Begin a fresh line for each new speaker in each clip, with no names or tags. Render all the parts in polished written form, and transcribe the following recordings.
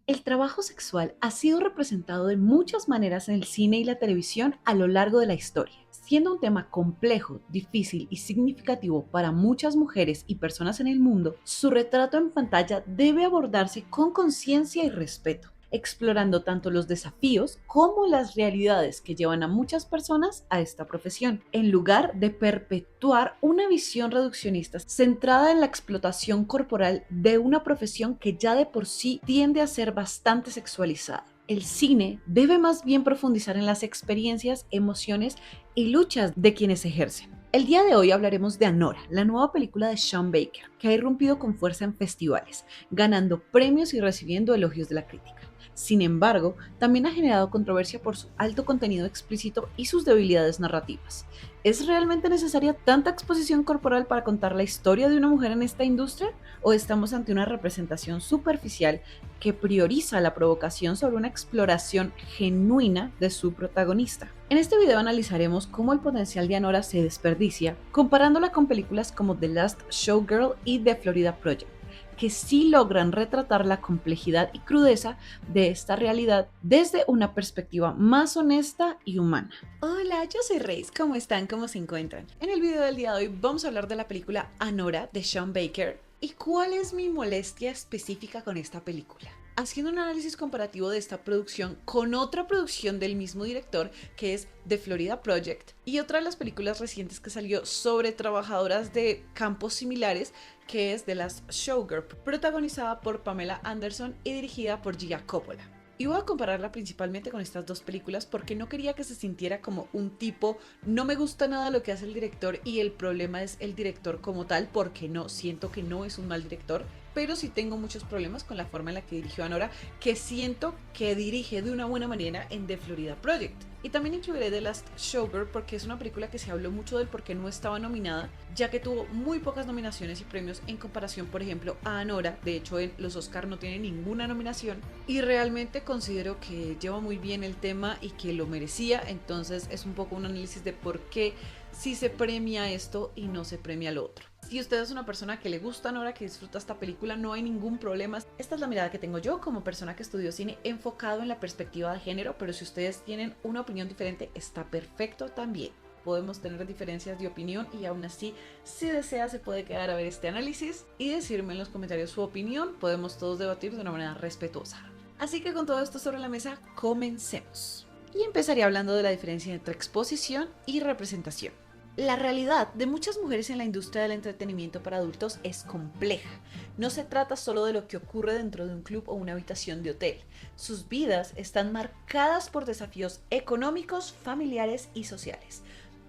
El trabajo sexual ha sido representado de muchas maneras en el cine y la televisión a lo largo de la historia. Siendo un tema complejo, difícil y significativo para muchas mujeres y personas en el mundo, su retrato en pantalla debe abordarse con conciencia y respeto, explorando tanto los desafíos como las realidades que llevan a muchas personas a esta profesión, en lugar de perpetuar una visión reduccionista centrada en la explotación corporal de una profesión que ya de por sí tiende a ser bastante sexualizada. El cine debe más bien profundizar en las experiencias, emociones y luchas de quienes ejercen. El día de hoy hablaremos de Anora, la nueva película de Sean Baker, que ha irrumpido con fuerza en festivales, ganando premios y recibiendo elogios de la crítica. Sin embargo, también ha generado controversia por su alto contenido explícito y sus debilidades narrativas. ¿Es realmente necesaria tanta exposición corporal para contar la historia de una mujer en esta industria? ¿O estamos ante una representación superficial que prioriza la provocación sobre una exploración genuina de su protagonista? En este video analizaremos cómo el potencial de Anora se desperdicia, comparándola con películas como The Last Showgirl y The Florida Project, que sí logran retratar la complejidad y crudeza de esta realidad desde una perspectiva más honesta y humana. Hola, yo soy Reis, ¿cómo están? ¿Cómo se encuentran? En el video del día de hoy vamos a hablar de la película Anora de Sean Baker y cuál es mi molestia específica con esta película. Haciendo un análisis comparativo de esta producción con otra producción del mismo director, que es The Florida Project, y otra de las películas recientes que salió sobre trabajadoras de campos similares, que es The Last Showgirl, protagonizada por Pamela Anderson y dirigida por Gia Coppola. Y voy a compararla principalmente con estas dos películas porque no quería que se sintiera como un tipo, no me gusta nada lo que hace el director y el problema es el director como tal, porque no, siento que no es un mal director, pero sí tengo muchos problemas con la forma en la que dirigió a Nora, que siento que dirige de una buena manera en The Florida Project. Y también incluiré The Last Showgirl porque es una película que se habló mucho del por qué no estaba nominada, ya que tuvo muy pocas nominaciones y premios en comparación, por ejemplo, a Anora. De hecho, en los Oscar no tiene ninguna nominación y realmente considero que lleva muy bien el tema y que lo merecía. Entonces es un poco un análisis de por qué sí se premia esto y no se premia lo otro. Si usted es una persona que le gusta Nora, que disfruta esta película, no hay ningún problema. Esta es la mirada que tengo yo como persona que estudió cine enfocado en la perspectiva de género, pero si ustedes tienen una opinión diferente, está perfecto también. Podemos tener diferencias de opinión y aún así, si desea, se puede quedar a ver este análisis y decirme en los comentarios su opinión. Podemos todos debatir de una manera respetuosa. Así que con todo esto sobre la mesa, comencemos. Y empezaría hablando de la diferencia entre exposición y representación. La realidad de muchas mujeres en la industria del entretenimiento para adultos es compleja. No se trata solo de lo que ocurre dentro de un club o una habitación de hotel. Sus vidas están marcadas por desafíos económicos, familiares y sociales.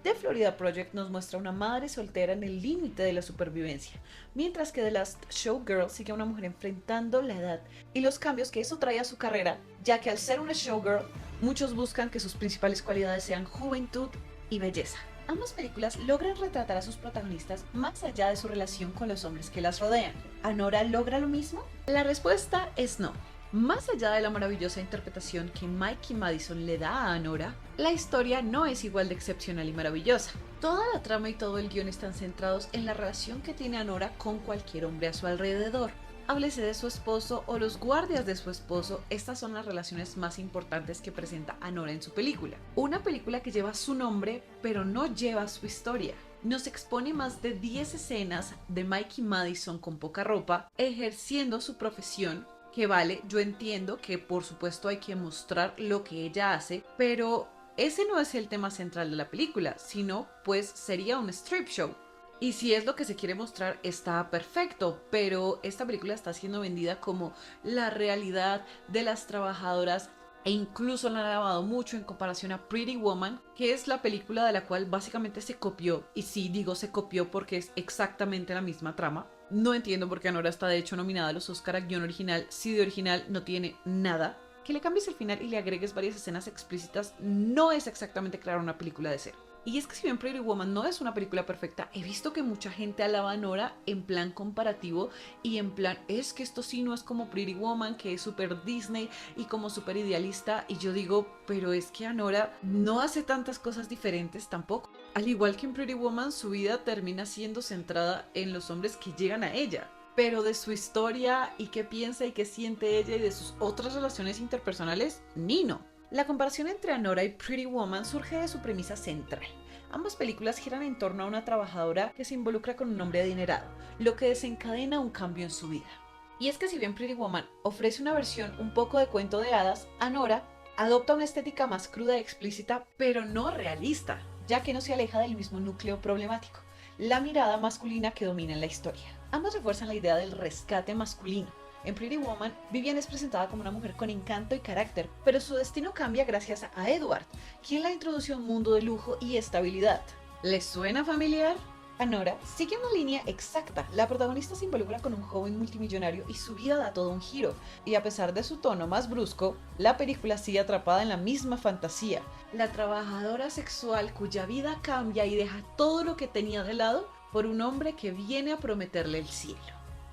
The Florida Project nos muestra una madre soltera en el límite de la supervivencia, mientras que The Last Showgirl sigue a una mujer enfrentando la edad y los cambios que eso trae a su carrera, ya que al ser una showgirl, muchos buscan que sus principales cualidades sean juventud y belleza. Ambas películas logran retratar a sus protagonistas más allá de su relación con los hombres que las rodean. ¿Anora logra lo mismo? La respuesta es no. Más allá de la maravillosa interpretación que Mikey Madison le da a Anora, la historia no es igual de excepcional y maravillosa. Toda la trama y todo el guión están centrados en la relación que tiene Anora con cualquier hombre a su alrededor. Háblese de su esposo o los guardias de su esposo, estas son las relaciones más importantes que presenta Anora en su película. Una película que lleva su nombre, pero no lleva su historia. Nos expone más de 10 escenas de Mikey Madison con poca ropa, ejerciendo su profesión, que vale, yo entiendo que por supuesto hay que mostrar lo que ella hace, pero ese no es el tema central de la película, sino pues sería un strip show. Y si es lo que se quiere mostrar, está perfecto, pero esta película está siendo vendida como la realidad de las trabajadoras e incluso la han alabado mucho en comparación a Pretty Woman, que es la película de la cual básicamente se copió, y sí digo se copió porque es exactamente la misma trama. No entiendo por qué Anora está de hecho nominada a los Oscar a guión original, si de original no tiene nada. Que le cambies el final y le agregues varias escenas explícitas no es exactamente crear una película de cero. Y es que si bien Pretty Woman no es una película perfecta, he visto que mucha gente alaba a Nora en plan comparativo y en plan, es que esto sí no es como Pretty Woman, que es súper Disney y como súper idealista. Y yo digo, pero es que Anora no hace tantas cosas diferentes tampoco. Al igual que en Pretty Woman, su vida termina siendo centrada en los hombres que llegan a ella. pero de su historia y qué piensa y qué siente ella y de sus otras relaciones interpersonales, ni no. La comparación entre Anora y Pretty Woman surge de su premisa central. Ambas películas giran en torno a una trabajadora que se involucra con un hombre adinerado, lo que desencadena un cambio en su vida. Y es que si bien Pretty Woman ofrece una versión un poco de cuento de hadas, Anora adopta una estética más cruda y explícita, pero no realista, ya que no se aleja del mismo núcleo problemático, la mirada masculina que domina en la historia. Ambas refuerzan la idea del rescate masculino. En Pretty Woman, Vivian es presentada como una mujer con encanto y carácter, pero su destino cambia gracias a Edward, quien la introduce a un mundo de lujo y estabilidad. ¿Les suena familiar? Anora sigue una línea exacta. La protagonista se involucra con un joven multimillonario y su vida da todo un giro. Y a pesar de su tono más brusco, la película sigue atrapada en la misma fantasía. La trabajadora sexual cuya vida cambia y deja todo lo que tenía de lado por un hombre que viene a prometerle el cielo.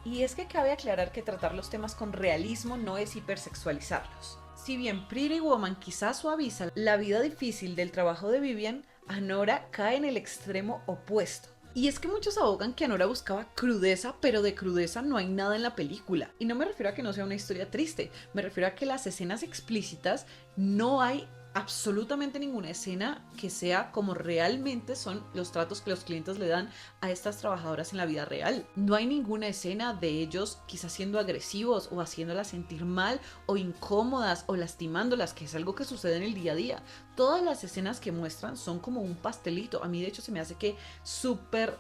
Y es que cabe aclarar que tratar los temas con realismo no es hipersexualizarlos. Si bien Pretty Woman quizás suaviza la vida difícil del trabajo de Vivian, Anora cae en el extremo opuesto. Y es que muchos abogan que Anora buscaba crudeza, pero de crudeza no hay nada en la película. Y no me refiero a que no sea una historia triste, me refiero a que las escenas explícitas no hay absolutamente ninguna escena que sea como realmente son los tratos que los clientes le dan a estas trabajadoras en la vida real. No hay ninguna escena de ellos quizás siendo agresivos o haciéndolas sentir mal o incómodas o lastimándolas, que es algo que sucede en el día a día. Todas las escenas que muestran son como un pastelito. A mí de hecho se me hace que súper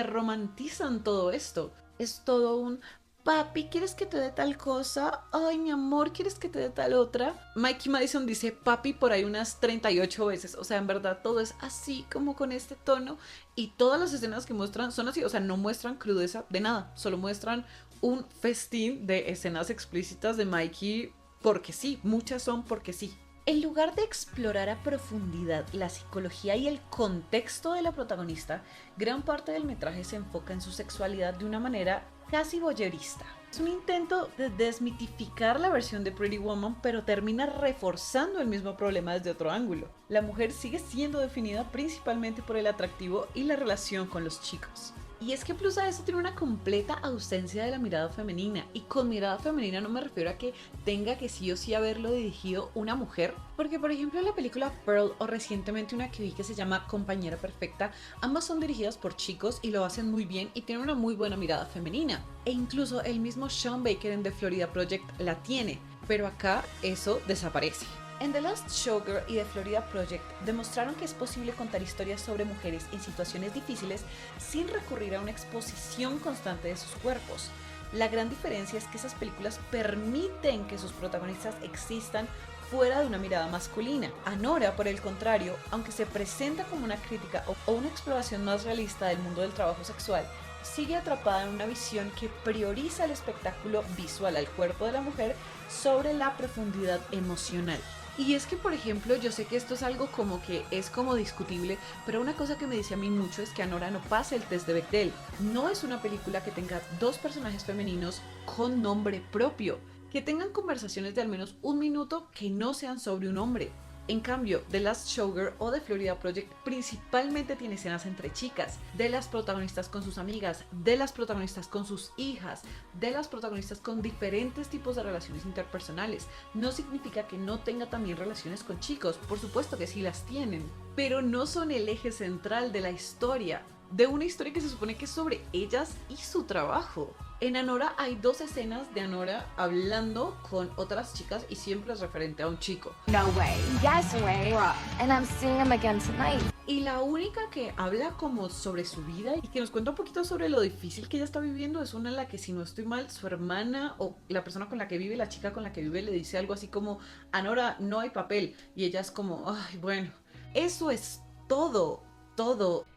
romantizan todo esto. Es todo un: papi, ¿quieres que te dé tal cosa? Ay, mi amor, ¿quieres que te dé tal otra? Mikey Madison dice papi por ahí unas 38 veces. O sea, en verdad todo es así, como con este tono. Y todas las escenas que muestran son así. O sea, no muestran crudeza de nada. Solo muestran un festín de escenas explícitas de Mikey porque sí. Muchas son porque sí. En lugar de explorar a profundidad la psicología y el contexto de la protagonista, gran parte del metraje se enfoca en su sexualidad de una manera casi voyerista. Es un intento de desmitificar la versión de Pretty Woman, pero termina reforzando el mismo problema desde otro ángulo. La mujer sigue siendo definida principalmente por el atractivo y la relación con los chicos. Y es que plus a eso tiene una completa ausencia de la mirada femenina. Y con mirada femenina no me refiero a que tenga que sí o sí haberlo dirigido una mujer. Porque por ejemplo en la película Pearl o recientemente una que vi que se llama Compañera Perfecta, ambas son dirigidas por chicos y lo hacen muy bien y tienen una muy buena mirada femenina. E incluso el mismo Sean Baker en The Florida Project la tiene. Pero acá eso desaparece. En The Last Showgirl y The Florida Project demostraron que es posible contar historias sobre mujeres en situaciones difíciles sin recurrir a una exposición constante de sus cuerpos. La gran diferencia es que esas películas permiten que sus protagonistas existan fuera de una mirada masculina. Anora, por el contrario, aunque se presenta como una crítica o una exploración más realista del mundo del trabajo sexual, sigue atrapada en una visión que prioriza el espectáculo visual al cuerpo de la mujer sobre la profundidad emocional. Y es que, por ejemplo, yo sé que esto es algo como que es como discutible, pero una cosa que me dice a mí mucho es que Anora no pasa el test de Bechdel. No es una película que tenga dos personajes femeninos con nombre propio, que tengan conversaciones de al menos un minuto que no sean sobre un hombre. En cambio, The Last Showgirl o The Florida Project principalmente tiene escenas entre chicas, de las protagonistas con sus amigas, de las protagonistas con sus hijas, de las protagonistas con diferentes tipos de relaciones interpersonales. No significa que no tenga también relaciones con chicos, por supuesto que sí las tienen, pero no son el eje central de la historia, de una historia que se supone que es sobre ellas y su trabajo. En Anora hay dos escenas de Anora hablando con otras chicas y siempre es referente a un chico.
No way. Yes way. And I'm seeing him again tonight.
Y la única que habla como sobre su vida y que nos cuenta un poquito sobre lo difícil que ella está viviendo es una en la que, si no estoy mal, su hermana o la persona con la que vive, la chica con la que vive, le dice algo así como: Anora, no hay papel. Y ella es como: ay, bueno, eso es todo.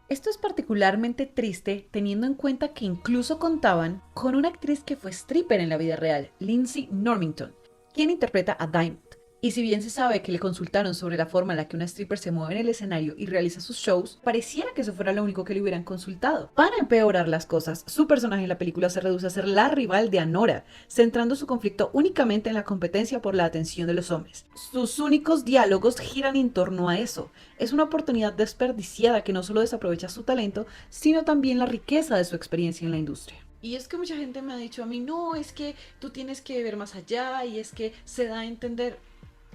Esto es particularmente triste teniendo en cuenta que incluso contaban con una actriz que fue stripper en la vida real, Lindsay Normington, quien interpreta a Diamond. Y si bien se sabe que le consultaron sobre la forma en la que una stripper se mueve en el escenario y realiza sus shows, pareciera que eso fuera lo único que le hubieran consultado. Para empeorar las cosas, su personaje en la película se reduce a ser la rival de Anora, centrando su conflicto únicamente en la competencia por la atención de los hombres. Sus únicos diálogos giran en torno a eso. Es una oportunidad desperdiciada que no solo desaprovecha su talento, sino también la riqueza de su experiencia en la industria. Y es que mucha gente me ha dicho a mí, no, es que tú tienes que ver más allá y es que se da a entender.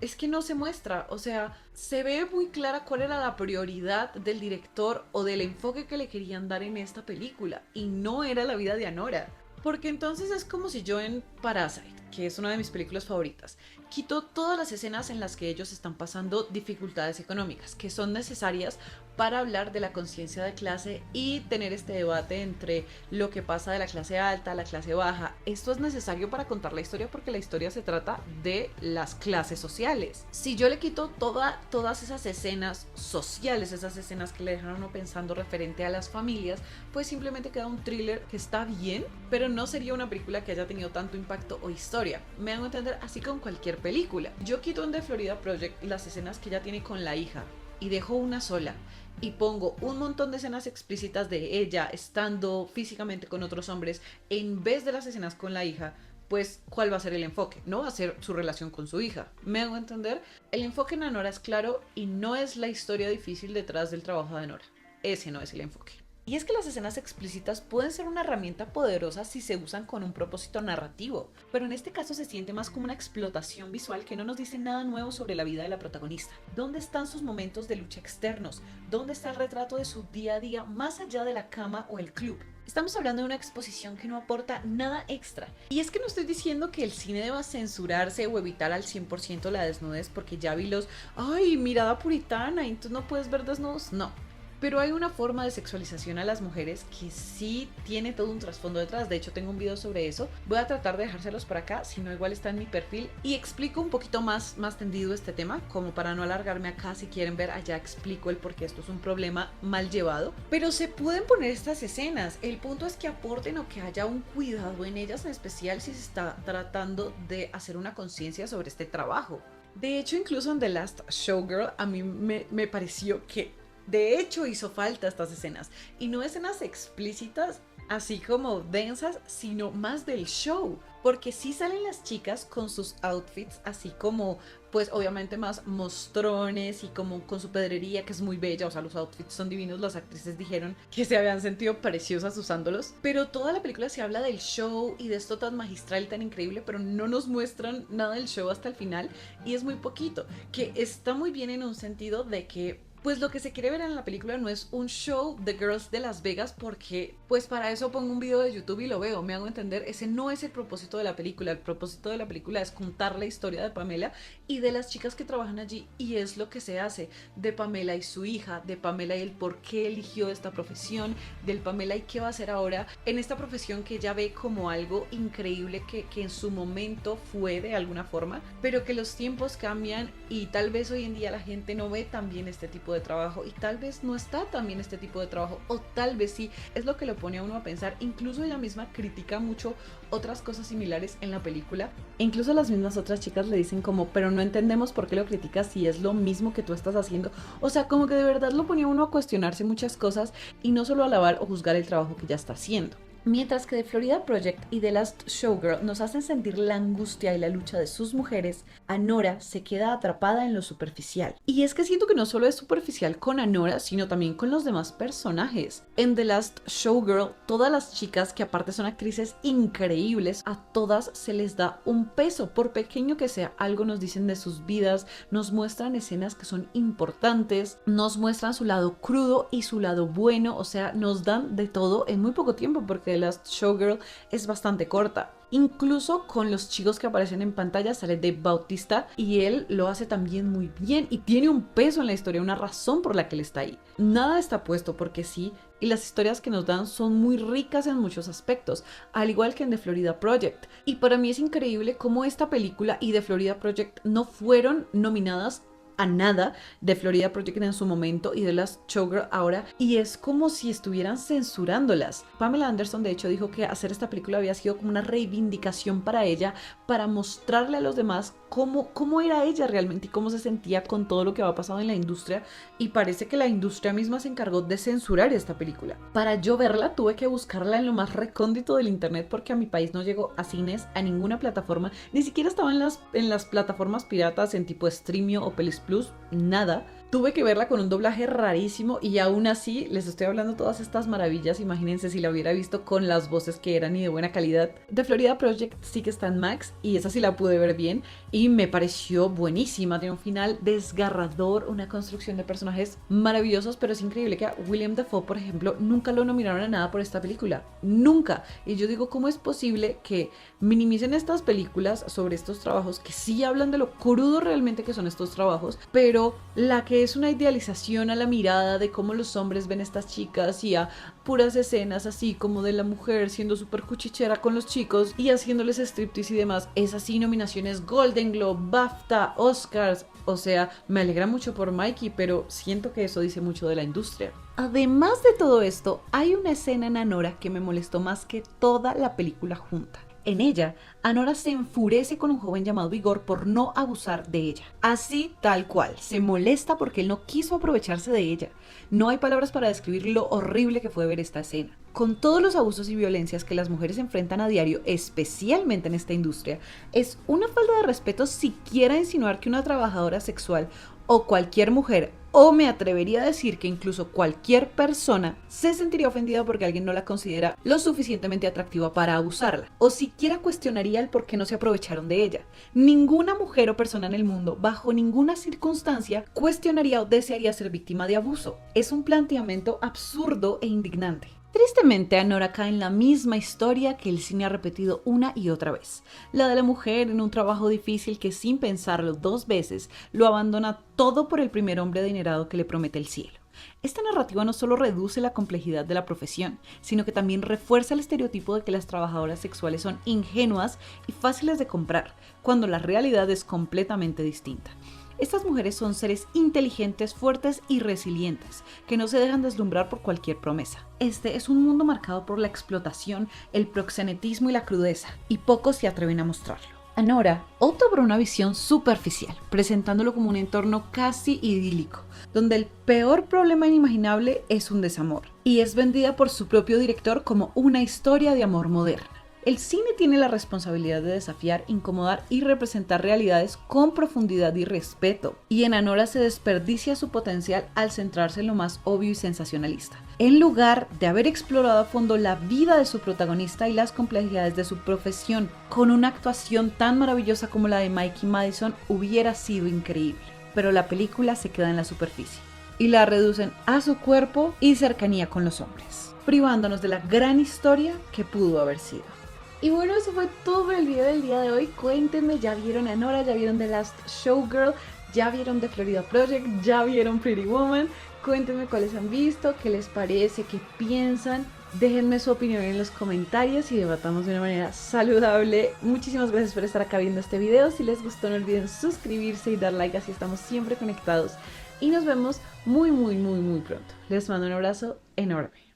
Es que no se muestra, o sea, se ve muy clara cuál era la prioridad del director o del enfoque que le querían dar en esta película y no era la vida de Anora. Porque entonces es como si yo en Parasite, que es una de mis películas favoritas, quito todas las escenas en las que ellos están pasando dificultades económicas, que son necesarias para hablar de la conciencia de clase y tener este debate entre lo que pasa de la clase alta a la clase baja. Esto es necesario para contar la historia porque la historia se trata de las clases sociales. Si yo le quito todas esas escenas sociales, esas escenas que le dejan a uno pensando referente a las familias, pues simplemente queda un thriller que está bien, pero no sería una película que haya tenido tanto impacto o historia. Me hago entender, así con cualquier película. Yo quito en The Florida Project las escenas que ella tiene con la hija y dejo una sola y pongo un montón de escenas explícitas de ella estando físicamente con otros hombres en vez de las escenas con la hija, pues ¿cuál va a ser el enfoque? No va a ser su relación con su hija. ¿Me hago entender? El enfoque en Anora es claro y no es la historia difícil detrás del trabajo de Anora. Ese no es el enfoque. Y es que las escenas explícitas pueden ser una herramienta poderosa si se usan con un propósito narrativo, pero en este caso se siente más como una explotación visual que no nos dice nada nuevo sobre la vida de la protagonista. ¿Dónde están sus momentos de lucha externos? ¿Dónde está el retrato de su día a día más allá de la cama o el club? Estamos hablando de una exposición que no aporta nada extra. Y es que no estoy diciendo que el cine deba censurarse o evitar al 100% la desnudez porque ya vi los, ay, mirada puritana, y entonces no puedes ver desnudos. No. Pero hay una forma de sexualización a las mujeres que sí tiene todo un trasfondo detrás. De hecho, tengo un video sobre eso. Voy a tratar de dejárselos por acá, si no igual está en mi perfil. Y explico un poquito más tendido este tema, como para no alargarme acá. Si quieren ver, allá explico el por qué esto es un problema mal llevado. Pero se pueden poner estas escenas. El punto es que aporten o que haya un cuidado en ellas, en especial si se está tratando de hacer una conciencia sobre este trabajo. De hecho, incluso en The Last Showgirl, a mí me pareció que de hecho hizo falta estas escenas, y no escenas explícitas así como densas, sino más del show, porque sí salen las chicas con sus outfits así como, pues obviamente más mostrones y como con su pedrería que es muy bella, o sea, los outfits son divinos, las actrices dijeron que se habían sentido preciosas usándolos, pero toda la película se habla del show y de esto tan magistral y tan increíble, pero no nos muestran nada del show hasta el final y es muy poquito, que está muy bien en un sentido de que pues lo que se quiere ver en la película no es un show de Girls de Las Vegas porque pues para eso pongo un video de YouTube y lo veo, me hago entender, ese no es el propósito de la película, el propósito de la película es contar la historia de Pamela y de las chicas que trabajan allí y es lo que se hace, de Pamela y su hija, de Pamela y el por qué eligió esta profesión, del Pamela y qué va a hacer ahora en esta profesión que ella ve como algo increíble que en su momento fue de alguna forma, pero que los tiempos cambian y tal vez hoy en día la gente no ve tan bien este tipo de trabajo y tal vez no está también este tipo de trabajo o tal vez sí, es lo que lo pone a uno a pensar. Incluso ella misma critica mucho otras cosas similares en la película e incluso las mismas otras chicas le dicen como, pero no entendemos por qué lo criticas si es lo mismo que tú estás haciendo, o sea, como que de verdad lo ponía uno a cuestionarse muchas cosas y no solo a alabar o juzgar el trabajo que ya está haciendo. Mientras que The Florida Project y The Last Showgirl nos hacen sentir la angustia y la lucha de sus mujeres, Anora se queda atrapada en lo superficial. Y es que siento que no solo es superficial con Anora, sino también con los demás personajes. En The Last Showgirl, todas las chicas, que aparte son actrices increíbles, a todas se les da un peso, por pequeño que sea. Algo nos dicen de sus vidas, nos muestran escenas que son importantes, nos muestran su lado crudo y su lado bueno, o sea, nos dan de todo en muy poco tiempo, porque The Last Showgirl es bastante corta. Incluso con los chicos que aparecen en pantalla sale Dave Bautista y él lo hace también muy bien y tiene un peso en la historia, una razón por la que él está ahí. Nada está puesto porque sí, y las historias que nos dan son muy ricas en muchos aspectos, al igual que en The Florida Project. Y para mí es increíble cómo esta película y The Florida Project no fueron nominadas a nada de Florida Project en su momento y de las Showgirl ahora, y es como si estuvieran censurándolas. Pamela Anderson de hecho dijo que hacer esta película había sido como una reivindicación para ella, para mostrarle a los demás cómo era ella realmente y cómo se sentía con todo lo que había pasado en la industria, y parece que la industria misma se encargó de censurar esta película. Para yo verla tuve que buscarla en lo más recóndito del internet porque a mi país no llegó a cines, a ninguna plataforma, ni siquiera estaba en las plataformas piratas en tipo Streamio o Pelis Plus, nada. Tuve que verla con un doblaje rarísimo y aún así les estoy hablando todas estas maravillas. Imagínense si la hubiera visto con las voces que eran y de buena calidad. The Florida Project sí que está en Max y esa sí la pude ver bien y me pareció buenísima. Tiene un final desgarrador, una construcción de personajes maravillosos, pero es increíble que a William Dafoe, por ejemplo, nunca lo nominaron a nada por esta película. Nunca. Y yo digo, ¿cómo es posible que minimicen estas películas sobre estos trabajos que sí hablan de lo crudo realmente que son estos trabajos, pero la que es una idealización a la mirada de cómo los hombres ven a estas chicas y a puras escenas así como de la mujer siendo súper cuchichera con los chicos y haciéndoles striptease y demás, es así nominaciones Golden Globe, BAFTA, Oscars? O sea, me alegra mucho por Mikey, pero siento que eso dice mucho de la industria. Además de todo esto, hay una escena en Anora que me molestó más que toda la película junta. En ella, Anora se enfurece con un joven llamado Vigor por no abusar de ella. Así tal cual, se molesta porque él no quiso aprovecharse de ella. No hay palabras para describir lo horrible que fue ver esta escena. Con todos los abusos y violencias que las mujeres enfrentan a diario, especialmente en esta industria, es una falta de respeto siquiera insinuar que una trabajadora sexual o cualquier mujer, o me atrevería a decir que incluso cualquier persona, se sentiría ofendida porque alguien no la considera lo suficientemente atractiva para abusarla, o siquiera cuestionaría el por qué no se aprovecharon de ella. Ninguna mujer o persona en el mundo, bajo ninguna circunstancia, cuestionaría o desearía ser víctima de abuso. Es un planteamiento absurdo e indignante. Tristemente, Anora cae en la misma historia que el cine ha repetido una y otra vez. La de la mujer en un trabajo difícil que sin pensarlo 2 veces lo abandona todo por el primer hombre adinerado que le promete el cielo. Esta narrativa no solo reduce la complejidad de la profesión, sino que también refuerza el estereotipo de que las trabajadoras sexuales son ingenuas y fáciles de comprar, cuando la realidad es completamente distinta. Estas mujeres son seres inteligentes, fuertes y resilientes, que no se dejan deslumbrar por cualquier promesa. Este es un mundo marcado por la explotación, el proxenetismo y la crudeza, y pocos se atreven a mostrarlo. Anora opta por una visión superficial, presentándolo como un entorno casi idílico, donde el peor problema inimaginable es un desamor, y es vendida por su propio director como una historia de amor moderna. El cine tiene la responsabilidad de desafiar, incomodar y representar realidades con profundidad y respeto, y en Anora se desperdicia su potencial al centrarse en lo más obvio y sensacionalista, en lugar de haber explorado a fondo la vida de su protagonista y las complejidades de su profesión. Con una actuación tan maravillosa como la de Mikey Madison hubiera sido increíble, pero la película se queda en la superficie y la reducen a su cuerpo y cercanía con los hombres, privándonos de la gran historia que pudo haber sido. Y bueno, eso fue todo por el video del día de hoy. Cuéntenme, ¿ya vieron Anora? ¿Ya vieron The Last Showgirl? ¿Ya vieron The Florida Project? ¿Ya vieron Pretty Woman? Cuéntenme cuáles han visto, qué les parece, qué piensan. Déjenme su opinión en los comentarios y debatamos de una manera saludable. Muchísimas gracias por estar acá viendo este video. Si les gustó, no olviden suscribirse y dar like, así estamos siempre conectados. Y nos vemos muy pronto. Les mando un abrazo enorme.